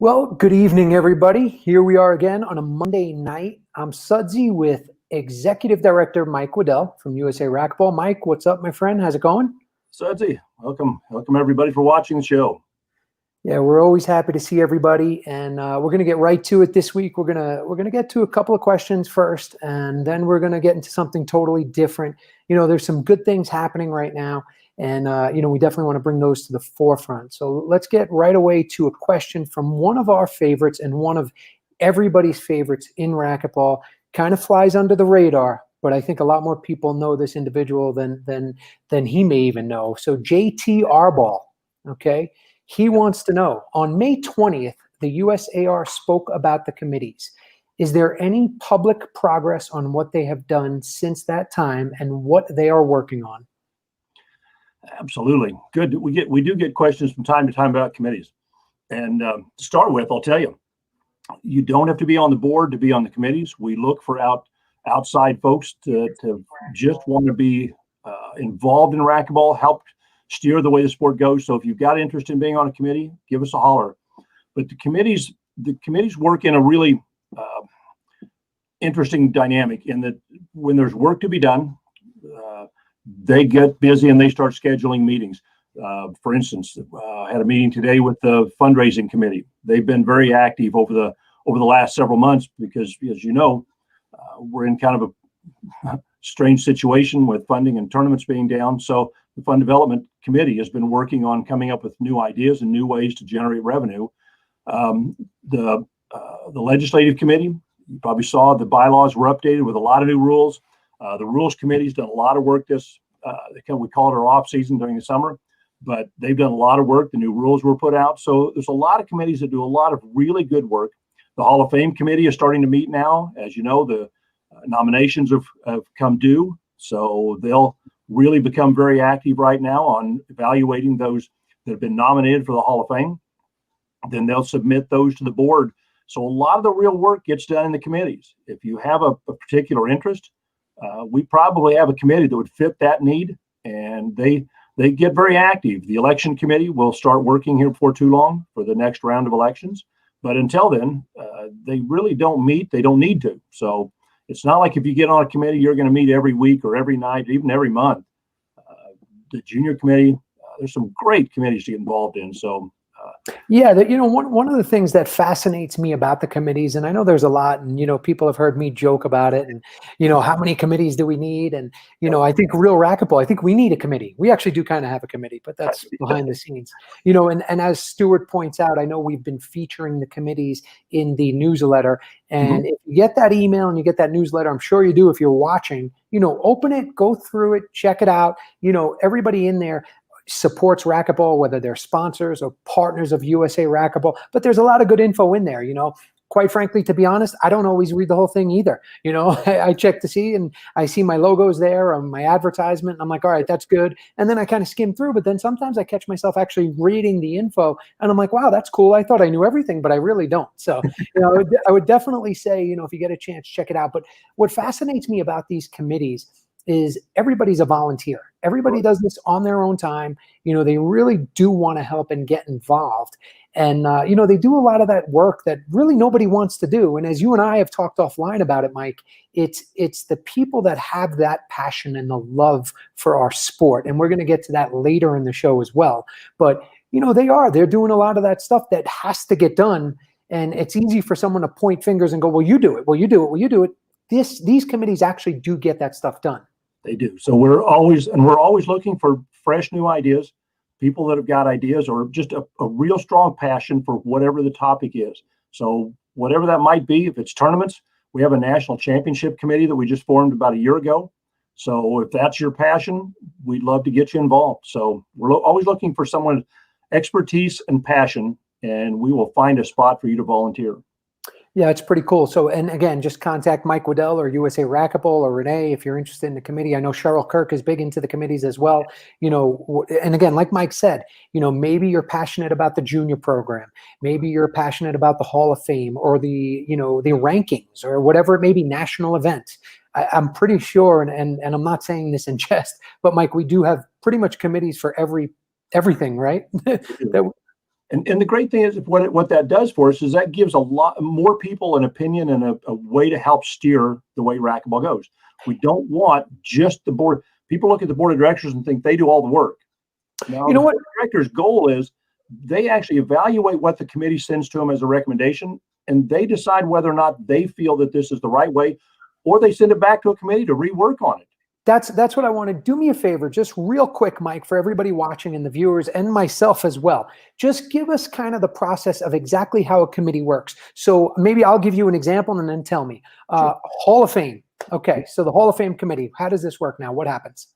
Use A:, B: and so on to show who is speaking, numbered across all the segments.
A: Well, good evening, everybody. Here we are again on a Monday night. I'm Sudsy with Executive Director Mike Wedel from USA Racquetball. Mike, what's up, my friend? How's it going?
B: Sudsy, welcome everybody for watching the show.
A: Yeah, we're always happy to see everybody, and we're going to get right to it this week. We're gonna get to a couple of questions first, and then we're going to get into something totally different. There's some good things happening right now, and we definitely want to bring those to the forefront. So let's get right away to a question from one of our favorites and one of everybody's favorites in racquetball. Kind of flies under the radar, but I think a lot more people know this individual than he may even know. So JT Arball, okay. He wants to know, on May 20th, the USAR spoke about the committees. Is there any public progress on what they have done since that time and what they are working on?
B: Absolutely. Good. We do get questions from time to time about committees. And to start with, I'll tell you, you don't have to be on the board to be on the committees. We look for outside folks to just want to be involved in racquetball, help steer the way the sport goes. So if you've got interest in being on a committee, give us a holler. But the committees work in a really interesting dynamic in that when there's work to be done, they get busy and they start scheduling meetings. For instance, I had a meeting today with the fundraising committee. They've been very active over the last several months because, as you know, we're in kind of a strange situation with funding and tournaments being down. So the Fund Development Committee has been working on coming up with new ideas and new ways to generate revenue. The Legislative Committee, you probably saw the bylaws were updated with a lot of new rules. The Rules Committee's done a lot of work we call it our off season during the summer, but they've done a lot of work. The new rules were put out. So there's a lot of committees that do a lot of really good work. The Hall of Fame Committee is starting to meet now. As you know, the nominations have come due. So they'll really become very active right now on evaluating those that have been nominated for the Hall of Fame. Then they'll submit those to the board. So a lot of the real work gets done in the committees. If you have a particular interest, we probably have a committee that would fit that need, and they get very active. The election committee will start working here before too long for the next round of elections. But until then, they really don't meet. They don't need to. So it's not like if you get on a committee, you're going to meet every week or every night, even every month. The junior committee, there's some great committees to get involved in. So
A: yeah, one of the things that fascinates me about the committees, and I know there's a lot, and people have heard me joke about it, and how many committees do we need? And I think Real Racquetball, I think we need a committee. We actually do kind of have a committee, but that's behind the scenes. And as Stuart points out, I know we've been featuring the committees in the newsletter. And if you get that email and you get that newsletter, I'm sure you do if you're watching, open it, go through it, check it out. Everybody in there supports racquetball, whether they're sponsors or partners of USA Racquetball, but there's a lot of good info in there. Quite frankly, to be honest, I don't always read the whole thing either. I check to see, and I see my logos there or my advertisement, and I'm like, all right, that's good. And then I kind of skim through, but then sometimes I catch myself actually reading the info, and I'm like, wow, that's cool. I thought I knew everything, but I really don't. So, I would definitely say, if you get a chance, check it out. But what fascinates me about these committees is everybody's a volunteer. Everybody does this on their own time. They really do want to help and get involved. And, they do a lot of that work that really nobody wants to do. And as you and I have talked offline about it, Mike, it's the people that have that passion and the love for our sport. And we're going to get to that later in the show as well. But, they're doing a lot of that stuff that has to get done. And it's easy for someone to point fingers and go, well, you do it. Well, you do it. Well, you do it. These committees actually do get that stuff done.
B: They do. So we're always looking for fresh new ideas, people that have got ideas or just a real strong passion for whatever the topic is. So whatever that might be, if it's tournaments, we have a national championship committee that we just formed about a year ago. So if that's your passion, we'd love to get you involved. So we're always looking for someone's expertise and passion, and we will find a spot for you to volunteer.
A: Yeah, it's pretty cool. So, and again, just contact Mike Wedel or USA Racquetball or Renee if you're interested in the committee. I know Cheryl Kirk is big into the committees as well. And again, like Mike said, maybe you're passionate about the junior program. Maybe you're passionate about the Hall of Fame or the rankings or whatever it may be, national events. I'm pretty sure, and I'm not saying this in jest, but Mike, we do have pretty much committees for everything, right?
B: And the great thing is what that does for us is that gives a lot more people an opinion and a way to help steer the way racquetball goes. We don't want just the board. People look at the board of directors and think they do all the work. Now,
A: You know
B: the
A: what?
B: board of directors' goal is they actually evaluate what the committee sends to them as a recommendation, and they decide whether or not they feel that this is the right way, or they send it back to a committee to rework on it.
A: That's what I want to do. Me a favor, just real quick, Mike, for everybody watching and the viewers and myself as well. Just give us kind of the process of exactly how a committee works. So maybe I'll give you an example and then tell me.
B: Sure.
A: Hall of Fame. Okay, so the Hall of Fame committee, how does this work now? What happens?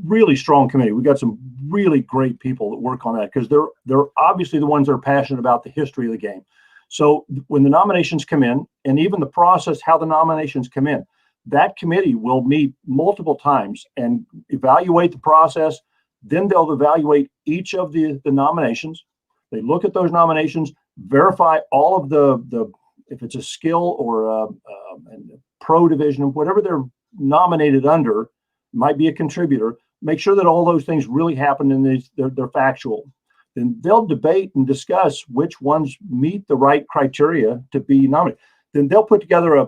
B: Really strong committee. We've got some really great people that work on that because they're obviously the ones that are passionate about the history of the game. So when the nominations come in, and even the process, how the nominations come in, that committee will meet multiple times and evaluate the process. Then they'll evaluate each of the nominations. They look at those nominations, verify all of the if it's a skill or a pro division, whatever they're nominated under, might be a contributor. Make sure that all those things really happen and they're factual. Then they'll debate and discuss which ones meet the right criteria to be nominated. Then they'll put together a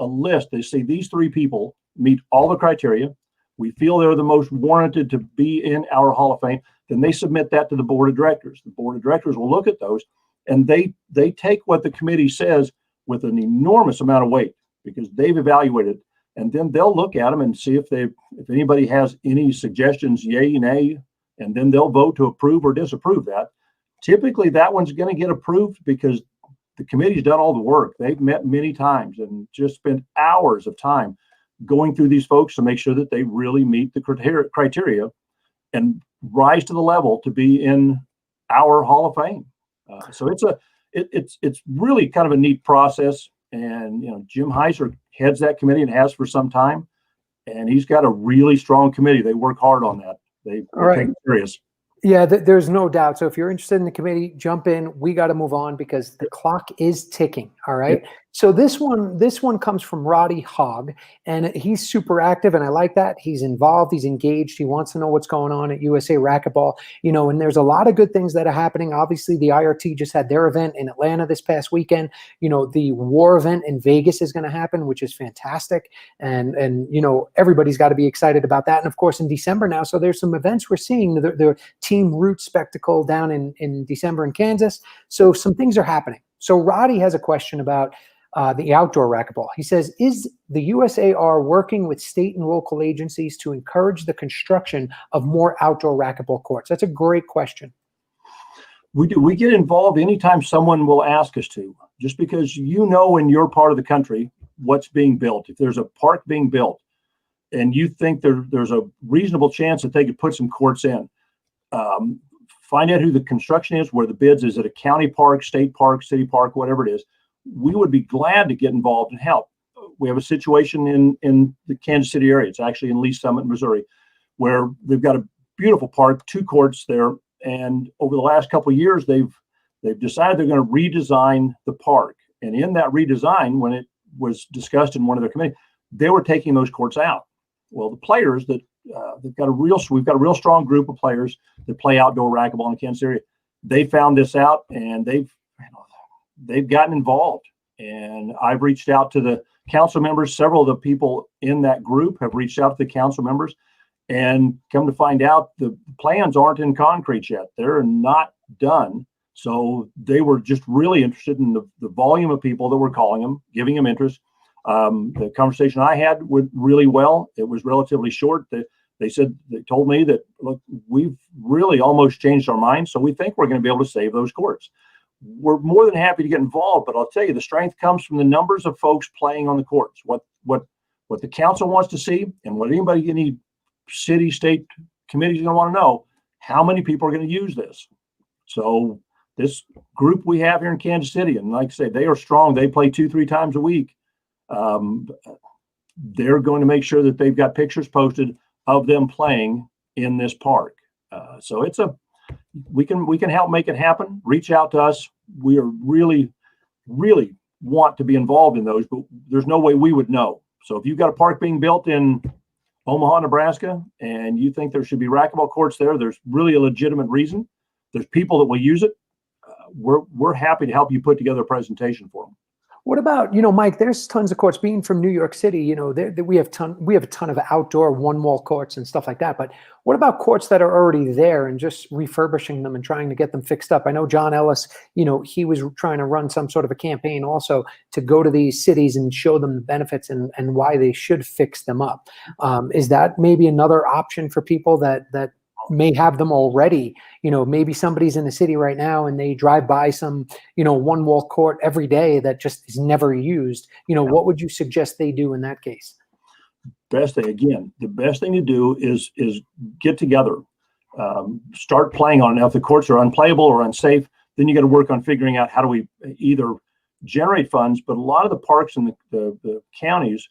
B: list. They say these three people meet all the criteria. We feel they're the most warranted to be in our Hall of Fame. Then they submit that to the board of directors. The board of directors will look at those, and they take what the committee says with an enormous amount of weight because they've evaluated. And then they'll look at them and see if anybody has any suggestions, yay, nay, and then they'll vote to approve or disapprove that. Typically, that one's going to get approved because the committee's done all the work. They've met many times and just spent hours of time going through these folks to make sure that they really meet the criteria and rise to the level to be in our Hall of Fame. So it's really kind of a neat process. And Jim Heiser heads that committee and has for some time, and he's got a really strong committee. They work hard on that. They take it serious.
A: Yeah, there's no doubt. So if you're interested in the committee, jump in. We got to move on because the clock is ticking. All right.
B: Yeah.
A: So this one comes from Roddy Hogg, and he's super active, and I like that. He's involved, he's engaged, he wants to know what's going on at USA Racquetball, and there's a lot of good things that are happening. Obviously, the IRT just had their event in Atlanta this past weekend. The WAR event in Vegas is going to happen, which is fantastic, and everybody's got to be excited about that. And of course, in December now, so there's some events we're seeing. The Team Root Spectacle down in December in Kansas. So some things are happening. So Roddy has a question about the outdoor racquetball. He says, is the USAR working with state and local agencies to encourage the construction of more outdoor racquetball courts? That's a great question.
B: We do. We get involved anytime someone will ask us to, just because in your part of the country what's being built. If there's a park being built and you think there's a reasonable chance that they could put some courts in, find out who the construction is, where the bids is, at a county park, state park, city park, whatever it is. We would be glad to get involved and help. We have a situation in the Kansas City area. It's actually in Lee Summit, Missouri, where they've got a beautiful park, 2 courts there. And over the last couple of years, they've decided they're going to redesign the park. And in that redesign, when it was discussed in one of their committees, they were taking those courts out. Well, the players that we've got a real strong group of players that play outdoor racquetball in the Kansas area. They found this out and they've gotten involved. And I've reached out to the council members. Several of the people in that group have reached out to the council members, and come to find out the plans aren't in concrete yet. They're not done. So they were just really interested in the volume of people that were calling them, giving them interest. The conversation I had went really well. It was relatively short. They told me that, look, we've really almost changed our minds. So we think we're going to be able to save those courts. We're more than happy to get involved, but I'll tell you, the strength comes from the numbers of folks playing on the courts. What the council wants to see, and what any city, state committee is going to want to know, how many people are going to use this. So this group we have here in Kansas City, and like I say, they are strong. They play 2-3 times a week. They're going to make sure that they've got pictures posted of them playing in this park. So we can help make it happen. Reach out to us. We are really, really want to be involved in those, but there's no way we would know. So if you've got a park being built in Omaha, Nebraska, and you think there should be racquetball courts there, there's really a legitimate reason. there's people that will use it. We're happy to help you put together a presentation for them.
A: What about, Mike, there's tons of courts. Being from New York City, we have a ton of outdoor one wall courts and stuff like that. But what about courts that are already there and just refurbishing them and trying to get them fixed up? I know John Ellis, he was trying to run some sort of a campaign also to go to these cities and show them the benefits and why they should fix them up. Is that maybe another option for people that may have them already? Maybe somebody's in the city right now and they drive by some, one wall court every day that just is never used. What would you suggest they do in that case?
B: The best thing to do is get together, start playing on it. Now, if the courts are unplayable or unsafe, then you got to work on figuring out how do we either generate funds, but a lot of the parks and the counties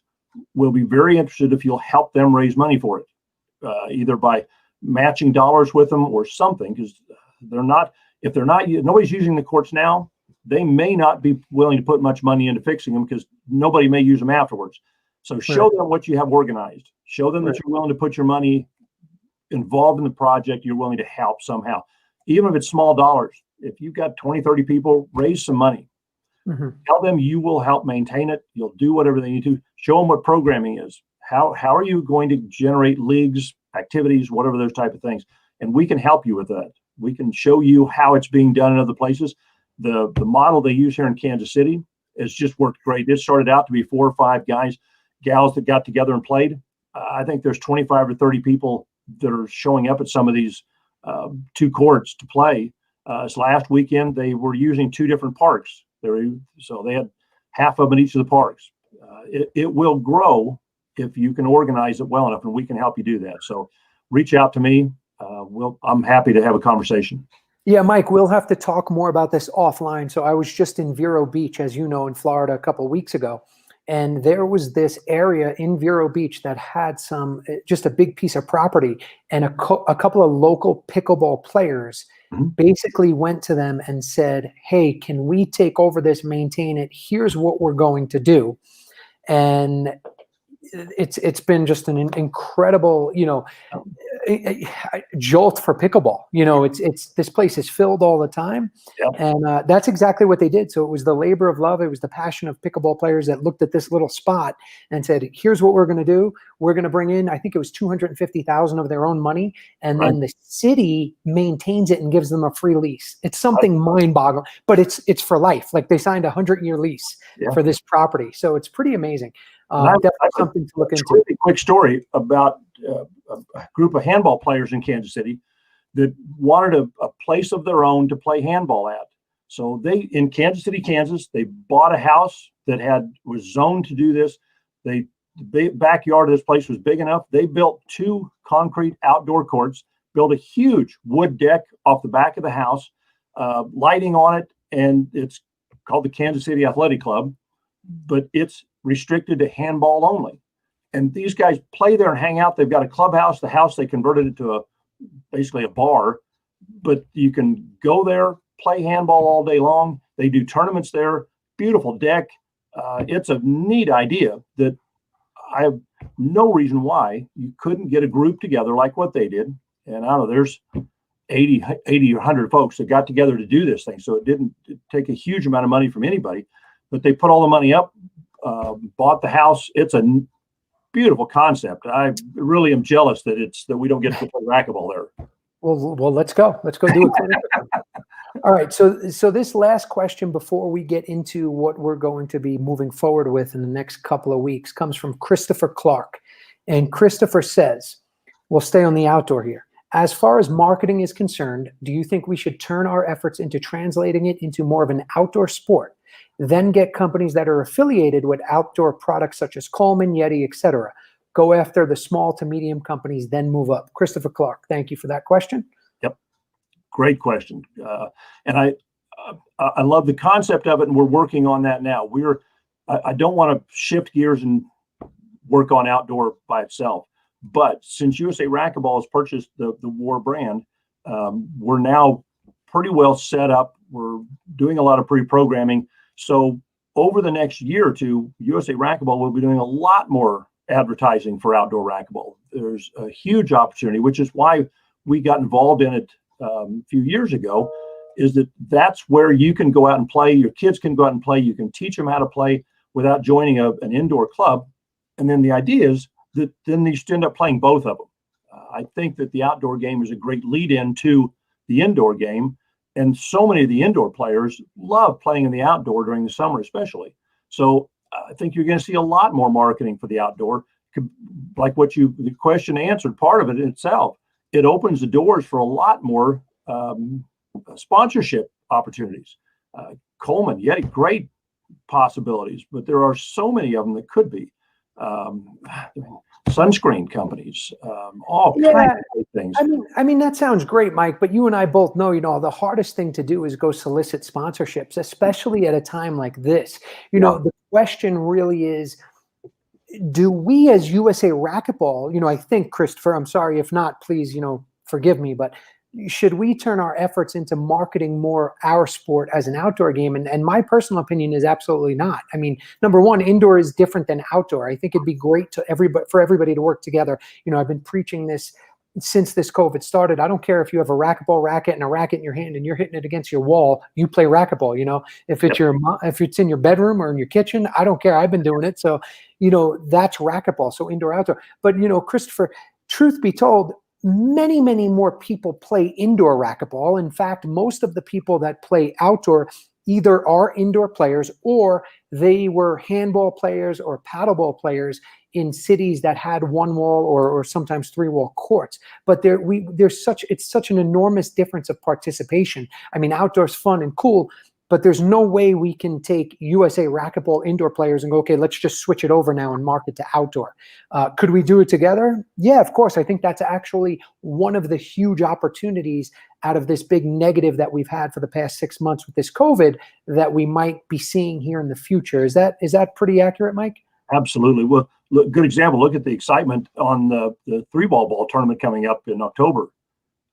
B: will be very interested if you'll help them raise money for it, either by matching dollars with them or something, because nobody's using the courts now, they may not be willing to put much money into fixing them because nobody may use them afterwards. So show them what you have organized. Show them that you're willing to put your money involved in the project. You're willing to help somehow, even if it's small dollars. If you've got 20, 30 people, raise some money. Tell them you will help maintain it. You'll do whatever they need to. Show them what programming is. How are you going to generate leagues, activities, whatever those type of things, and we can help you with that. We can show you how it's being done in other places. The model they use here in Kansas City has just worked great. It started out to be 4 or 5 gals that got together and played. I think there's 25 or 30 people that are showing up at some of these 2 courts to play. This last weekend they were using 2 different parks. So they had half of them in each of the parks. It will grow if you can organize it well enough, and we can help you do that. So reach out to me. I'm happy to have a conversation.
A: Yeah, Mike, we'll have to talk more about this offline. So I was just in Vero Beach, as you know, in Florida a couple of weeks ago. And there was this area in Vero Beach that had just a big piece of property, and a couple of local pickleball players basically went to them and said, hey, can we take over this, maintain it? Here's what we're going to do. And it's been just an incredible, jolt for pickleball. It's this place is filled all the time. And that's exactly what they did. So it was the labor of love. It was the passion of pickleball players that looked at this little spot and said, here's what we're going to do. We're going to bring in, I think it was $250,000 of their own money. And then the city maintains it and gives them a free lease. It's something mind-boggling, but it's for life. Like they signed a 100-year lease for this property. So it's pretty amazing. Definitely something to look into.
B: Really quick story about a group of handball players in Kansas City that wanted a place of their own to play handball at. So in Kansas City, Kansas, they bought a house that was zoned to do this. The backyard of this place was big enough. They built 2 concrete outdoor courts, built a huge wood deck off the back of the house, lighting on it, and it's called the Kansas City Athletic Club, but it's restricted to handball only. And these guys play there and hang out. They've got a clubhouse. The house, they converted it to basically a bar, but you can go there, play handball all day long. They do tournaments there. Beautiful deck. It's a neat idea that I have no reason why you couldn't get a group together like what they did. And I don't know, there's 80 or 100 folks that got together to do this thing. So it didn't take a huge amount of money from anybody, but they put all the money up, bought the house. It's a beautiful concept. I really am jealous that we don't get to play racquetball there.
A: Well, let's go do it. All right. So this last question before we get into what we're going to be moving forward with in the next couple of weeks comes from Christopher Clark. And Christopher says, we'll stay on the outdoor here. As far as marketing is concerned, do you think we should turn our efforts into translating it into more of an outdoor sport, then get companies that are affiliated with outdoor products such as Coleman, Yeti, etc.? Go after the small to medium companies, then move up. Christopher Clark, thank you for that question.
B: Yep, great question. And I love the concept of it, and we're working on that now. I don't want to shift gears and work on outdoor by itself. But since USA Racquetball has purchased the War brand, we're now pretty well set up. We're doing a lot of pre-programming. So over the next year or two, USA Racquetball will be doing a lot more advertising for outdoor racquetball. There's a huge opportunity, which is why we got involved in it a few years ago, is that that's where you can go out and play. Your kids can go out and play. You can teach them how to play without joining an indoor club. And then the idea is that then you end up playing both of them. I think that the outdoor game is a great lead in to the indoor game. And so many of the indoor players love playing in the outdoor during the summer, especially. So I think you're going to see a lot more marketing for the outdoor. Like the question answered part of it itself. It opens the doors for a lot more sponsorship opportunities. Coleman, you had great possibilities, but there are so many of them that could be. Sunscreen companies, all kinds of things.
A: I mean, that sounds great, Mike, but you and I both know, the hardest thing to do is go solicit sponsorships, especially at a time like this. The question really is, do we as USA Racquetball, I think, Christopher, I'm sorry if not, please, forgive me, but should we turn our efforts into marketing more our sport as an outdoor game? And my personal opinion is absolutely not. I mean, number one, indoor is different than outdoor. I think it'd be great for everybody to work together. I've been preaching this since this COVID started. I don't care if you have a racquetball racket and a racket in your hand and you're hitting it against your wall, you play racquetball. If it's if it's in your bedroom or in your kitchen, I don't care. I've been doing it. So, that's racquetball. So indoor, outdoor. But, Christopher, truth be told, many, many more people play indoor racquetball. In fact, most of the people that play outdoor either are indoor players or they were handball players or paddleball players in cities that had one wall or sometimes three wall courts. But it's such an enormous difference of participation. I mean, outdoors fun and cool, but there's no way we can take USA Racquetball indoor players and go, okay, let's just switch it over now and market to outdoor. Could we do it together? Yeah, of course. I think that's actually one of the huge opportunities out of this big negative that we've had for the past 6 months with this COVID that we might be seeing here in the future. Is that pretty accurate, Mike?
B: Absolutely. Well, good example. Look at the excitement on the three-ball tournament coming up in October.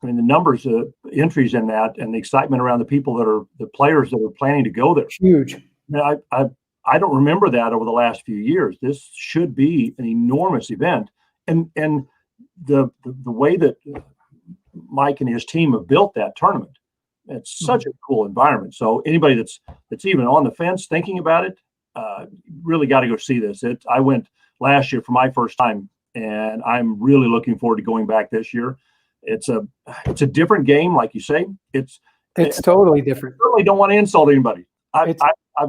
B: I mean, the numbers of entries in that and the excitement around the people the players that are planning to go there.
A: Huge.
B: I don't remember that over the last few years. This should be an enormous event. And the way that Mike and his team have built that tournament, it's such a cool environment. So anybody that's even on the fence thinking about it, really got to go see this. I went last year for my first time, and I'm really looking forward to going back this year. It's a different game, like you say. It's
A: totally different.
B: I certainly don't want to insult anybody. I've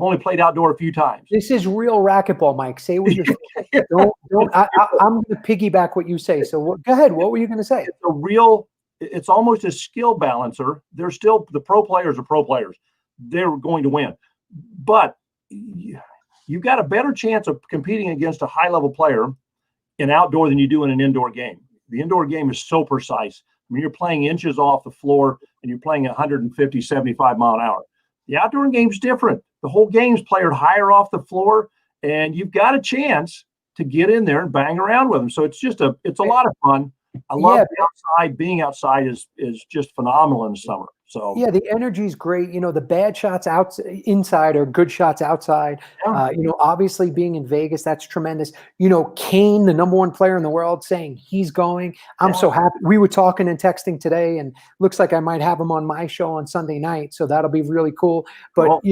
B: only played outdoor a few times.
A: This is real racquetball, Mike. Say what you're saying. I'm going to piggyback what you say. So go ahead. What were you going to say?
B: It's almost a skill balancer. They're still the pro players are pro players. They're going to win, but you've got a better chance of competing against a high level player in outdoor than you do in an indoor game. The indoor game is so precise. I mean, you're playing inches off the floor and you're playing 150, 75 mile an hour. The outdoor game's different. The whole game's played higher off the floor, and you've got a chance to get in there and bang around with them. So it's a lot of fun. I love the outside. Being outside is just phenomenal in the summer. So
A: yeah, the energy is great. The bad shots inside are good shots outside.
B: Yeah.
A: Obviously being in Vegas, that's tremendous. Kane, the #1 player in the world, saying he's going. I'm so happy. We were talking and texting today, and looks like I might have him on my show on Sunday night. So that'll be really cool. But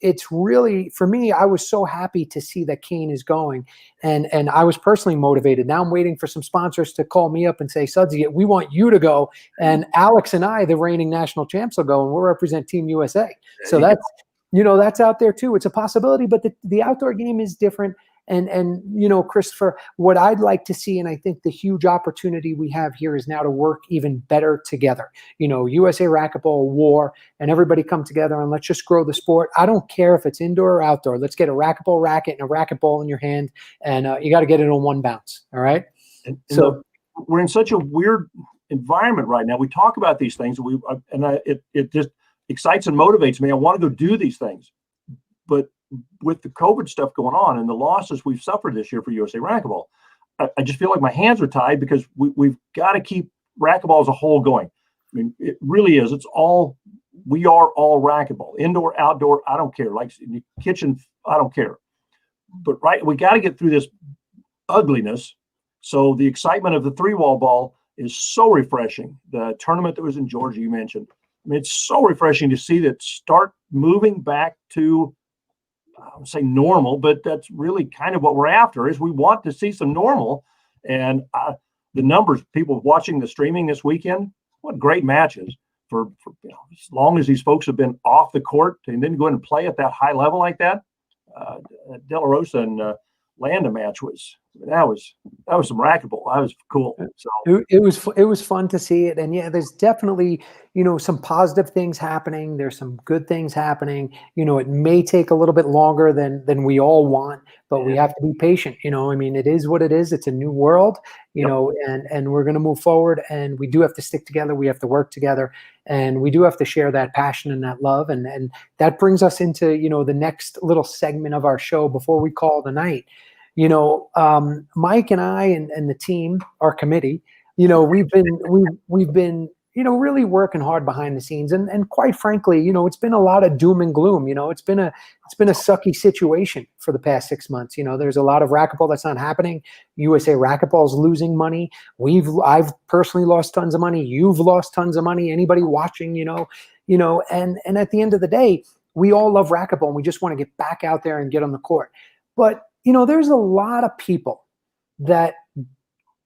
A: it's really, for me, I was so happy to see that Kane is going, and I was personally motivated. Now I'm waiting for some sponsors to call me up and say, Sudsy, we want you to go, and Alex and I, the reigning national champs, will go, and we'll represent Team USA. So that's out there too. It's a possibility, but the outdoor game is different. And Christopher, what I'd like to see, and I think the huge opportunity we have here is now to work even better together. USA Racquetball, WAR, and everybody come together and let's just grow the sport. I don't care if it's indoor or outdoor. Let's get a racquetball racket and a racquetball in your hand, and you got to get it on one bounce. All right.
B: So we're in such a weird environment right now. We talk about these things, it just excites and motivates me. I want to go do these things, but with the COVID stuff going on and the losses we've suffered this year for USA Racquetball, I just feel like my hands are tied because we've got to keep racquetball as a whole going. I mean, it really is. We are all racquetball, indoor, outdoor. I don't care. Like in the kitchen, I don't care. But we got to get through this ugliness. So the excitement of the three-wall ball is so refreshing. The tournament that was in Georgia, you mentioned. I mean, it's so refreshing to see that start moving back to, I would say normal, but that's really kind of what we're after, is we want to see some normal. And the numbers, people watching the streaming this weekend, what great matches for as long as these folks have been off the court and then go in and play at that high level like that. De La Rosa and Landa match was some racquetball. That was cool. So
A: it was fun to see it, and yeah, there's definitely some positive things happening. There's some good things happening. It may take a little bit longer than we all want, but we have to be patient. I mean, it is what it is. It's a new world, and we're going to move forward, and we do have to stick together. We have to work together, and we do have to share that passion and that love, and that brings us into the next little segment of our show before we call the night. Mike and I and the team, our committee, we've been really working hard behind the scenes, and quite frankly, it's been a lot of doom and gloom. It's been a sucky situation for the past 6 months. There's a lot of racquetball that's not happening. USA Racquetball is losing money. I've personally lost tons of money. You've lost tons of money. Anybody watching, and at the end of the day, we all love racquetball and we just want to get back out there and get on the court. But there's a lot of people that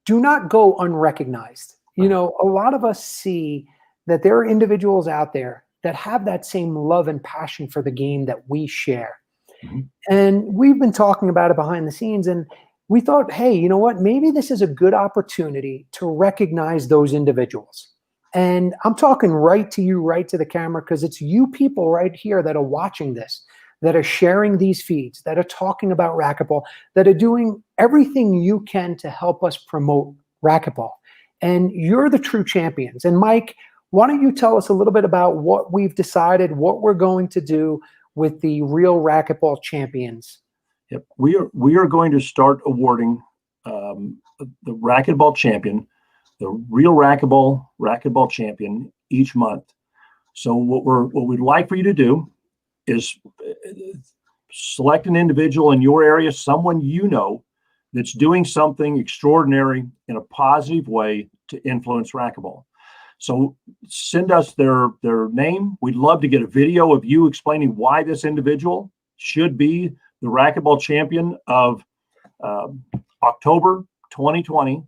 A: do not go unrecognized. A lot of us see that there are individuals out there that have that same love and passion for the game that we share. Mm-hmm. And we've been talking about it behind the scenes, and we thought, hey, you know what? Maybe this is a good opportunity to recognize those individuals. And I'm talking right to you, right to the camera, because it's you people right here that are watching this, that are sharing these feeds, that are talking about racquetball, that are doing everything you can to help us promote racquetball. And you're the true champions. And Mike, why don't you tell us a little bit about what we've decided, what we're going to do with the Real Racquetball Champions?
B: Yep. We are going to start awarding the Racquetball Champion, the Real Racquetball Champion each month. So what we'd like for you to do is select an individual in your area, someone that's doing something extraordinary in a positive way to influence racquetball. So send us their name. We'd love to get a video of you explaining why this individual should be the Racquetball Champion of October 2020.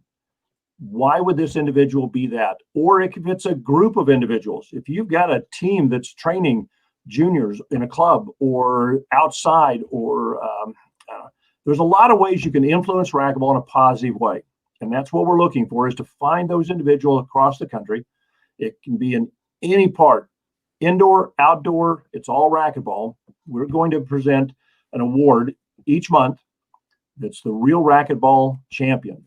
B: Why would this individual be that? Or if it's a group of individuals, if you've got a team that's training juniors in a club or outside, or there's a lot of ways you can influence racquetball in a positive way. And that's what we're looking for, is to find those individuals across the country. It can be in any part, indoor, outdoor, it's all racquetball. We're going to present an award each month that's the Real Racquetball Champion.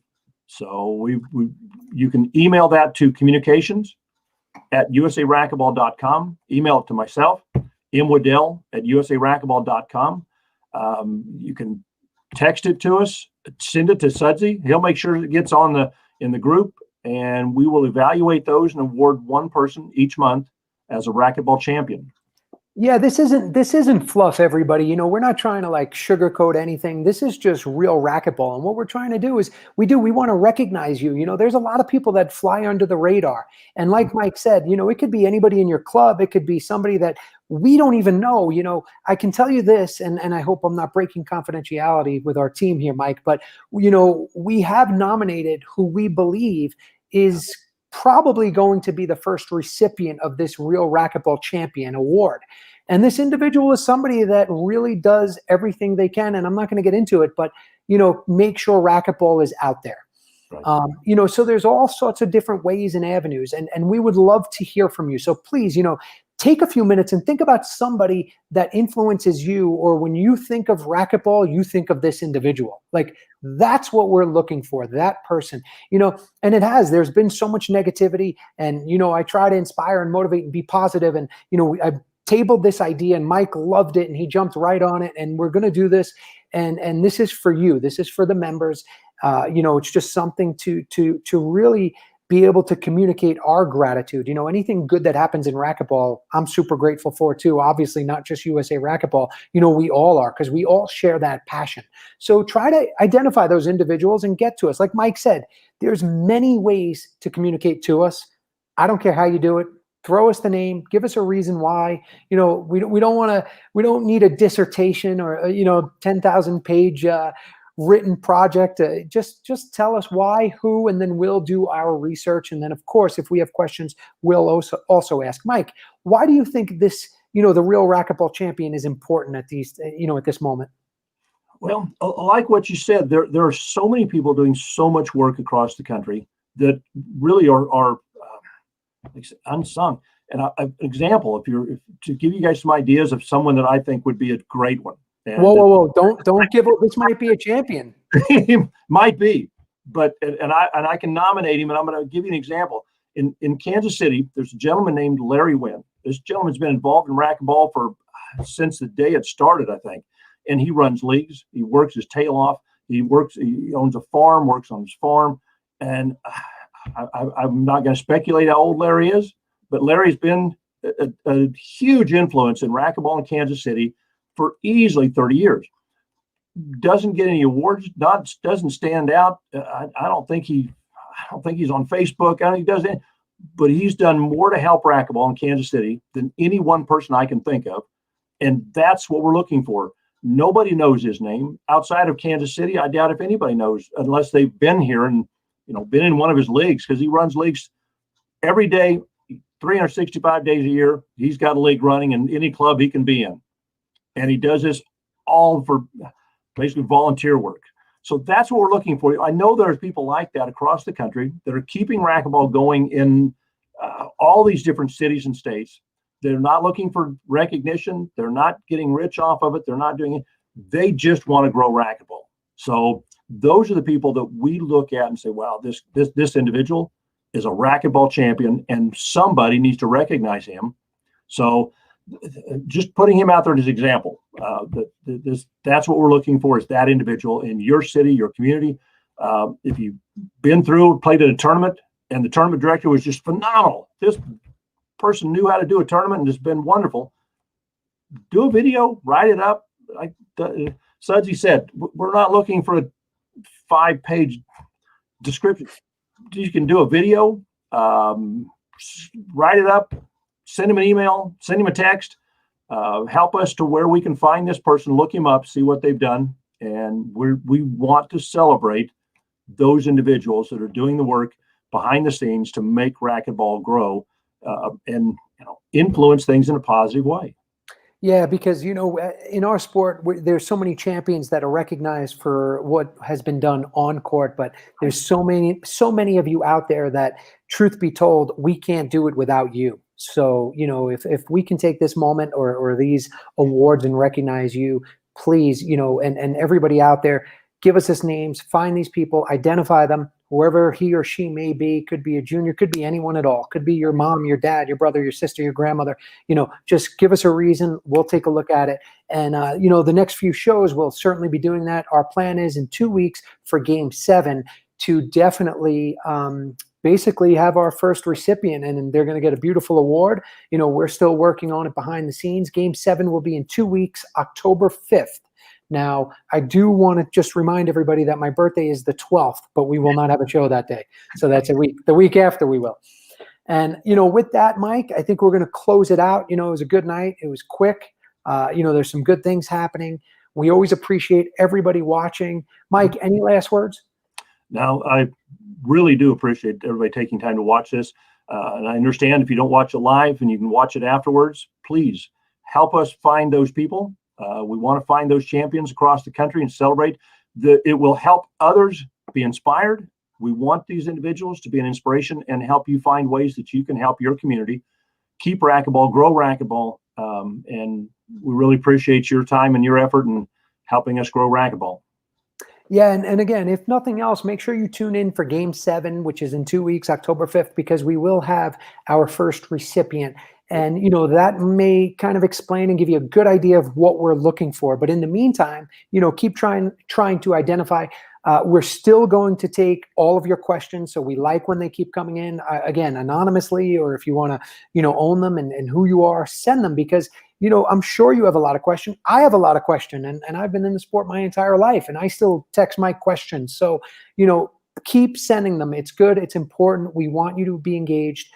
B: So you can email that to communications@usaracquetball.com. Email it to myself, Wedel@usaracquetball.com. You can text it to us, send it to Sudsy. He'll make sure it gets in the group, and we will evaluate those and award one person each month as a racquetball champion.
A: Yeah, this isn't fluff, everybody. We're not trying to sugarcoat anything. This is just real racquetball. And what we're trying to do is we want to recognize you. There's a lot of people that fly under the radar. And like Mike said, it could be anybody in your club. It could be somebody that we don't even know. I can tell you this, and I hope I'm not breaking confidentiality with our team here, Mike, but we have nominated who we believe is probably going to be the first recipient of this Real Racquetball Champion award. And this individual is somebody that really does everything they can. And I'm not going to get into it, but, make sure racquetball is out there. Right. So there's all sorts of different ways and avenues, and we would love to hear from you. So please, take a few minutes and think about somebody that influences you, or when you think of racquetball, you think of this individual. That's what we're looking for, that person, and there's been so much negativity, and, I try to inspire and motivate and be positive. And, I tabled this idea and Mike loved it and he jumped right on it, and we're going to do this. And this is for you. This is for the members. It's just something to really be able to communicate our gratitude. Anything good that happens in racquetball, I'm super grateful for too. Obviously, not just USA Racquetball. We all are, because we all share that passion. So try to identify those individuals and get to us. Like Mike said, There's many ways to communicate to us. I don't care how you do it. Throw us the name, give us a reason why. We don't need a dissertation or 10,000 page written project. Just tell us why, who, and then we'll do our research. And then, of course, if we have questions, we'll also ask Mike. Why do you think this, the Real Racquetball Champion is important at this moment?
B: Well, like what you said, there are so many people doing so much work across the country that really are unsung. And an example, to give you guys some ideas of someone that I think would be a great one. And
A: whoa! Don't give up. This might be a champion.
B: Might be, but I can nominate him, and I'm going to give you an example. In Kansas City, there's a gentleman named Larry Wynn. This gentleman's been involved in racquetball since the day it started, I think. And he runs leagues. He works his tail off. He owns a farm, works on his farm, and I'm not going to speculate how old Larry is, but Larry's been a huge influence in racquetball in Kansas City for easily 30 years. Doesn't get any awards, doesn't stand out. I don't think he's on Facebook. I don't think he does anything, but he's done more to help racquetball in Kansas City than any one person I can think of. And that's what we're looking for. Nobody knows his name outside of Kansas City. I doubt if anybody knows, unless they've been here and been in one of his leagues, because he runs leagues every day, 365 days a year. He's got a league running in any club he can be in. And he does this all for basically volunteer work. So that's what we're looking for. I know there's people like that across the country that are keeping racquetball going in all these different cities and states. They're not looking for recognition. They're not getting rich off of it. They're not doing it. They just want to grow racquetball. So those are the people that we look at and say, wow, this individual is a racquetball champion, and somebody needs to recognize him. So just putting him out there as an example, that's what we're looking for, is that individual in your city, your community. If you've been through, played at a tournament, and the tournament director was just phenomenal, this person knew how to do a tournament and it's been wonderful, do a video, write it up. Like Sudsy said, we're not looking for a 5-page description. You can do a video, write it up, send him an email, send him a text, help us to where we can find this person, look him up, see what they've done. And we want to celebrate those individuals that are doing the work behind the scenes to make racquetball grow and influence things in a positive way.
A: Yeah, because, in our sport, there's so many champions that are recognized for what has been done on court, but there's so many of you out there that, truth be told, we can't do it without you. So, if we can take this moment or these awards and recognize you, please, and everybody out there, give us his names, find these people, identify them, whoever he or she may be. Could be a junior, could be anyone at all, could be your mom, your dad, your brother, your sister, your grandmother. Just give us a reason. We'll take a look at it. And, the next few shows, we'll certainly be doing that. Our plan is in 2 weeks for Game 7 to definitely basically have our first recipient, and they're going to get a beautiful award. We're still working on it behind the scenes. Game 7 will be in 2 weeks, October 5th. Now, I do want to just remind everybody that my birthday is the 12th, but we will not have a show that day. So that's the week after we will. And, with that, Mike, I think we're going to close it out. It was a good night. It was quick. There's some good things happening. We always appreciate everybody watching. Mike, any last words?
B: Now, I really do appreciate everybody taking time to watch this. And I understand if you don't watch it live and you can watch it afterwards, please help us find those people. We want to find those champions across the country and celebrate. It will help others be inspired. We want these individuals to be an inspiration and help you find ways that you can help your community keep racquetball, grow racquetball. And we really appreciate your time and your effort in helping us grow racquetball.
A: Yeah, and again, if nothing else, make sure you tune in for Game 7, which is in 2 weeks, October 5th, because we will have our first recipient. And, that may kind of explain and give you a good idea of what we're looking for. But in the meantime, keep trying to identify. We're still going to take all of your questions. So we like when they keep coming in, again, anonymously, or if you want to, own them and who you are, send them, because, I'm sure you have a lot of questions. I have a lot of questions, and I've been in the sport my entire life, and I still text my questions. So, keep sending them. It's good. It's important. We want you to be engaged.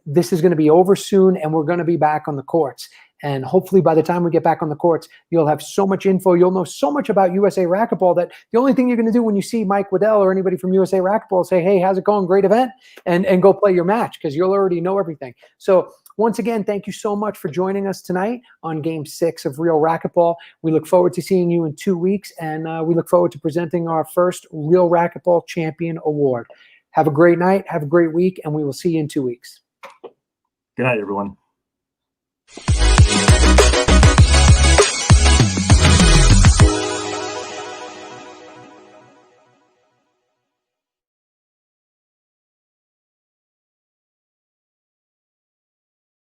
A: This is going to be over soon, and we're going to be back on the courts. And hopefully by the time we get back on the courts, you'll have so much info. You'll know so much about USA Racquetball that the only thing you're going to do when you see Mike Wedel or anybody from USA Racquetball is say, hey, how's it going? Great event. And go play your match, because you'll already know everything. So once again, thank you so much for joining us tonight on Game 6 of Real Racquetball. We look forward to seeing you in 2 weeks, and we look forward to presenting our first Real Racquetball Champion Award. Have a great night. Have a great week, and we will see you in 2 weeks.
B: Good night, everyone.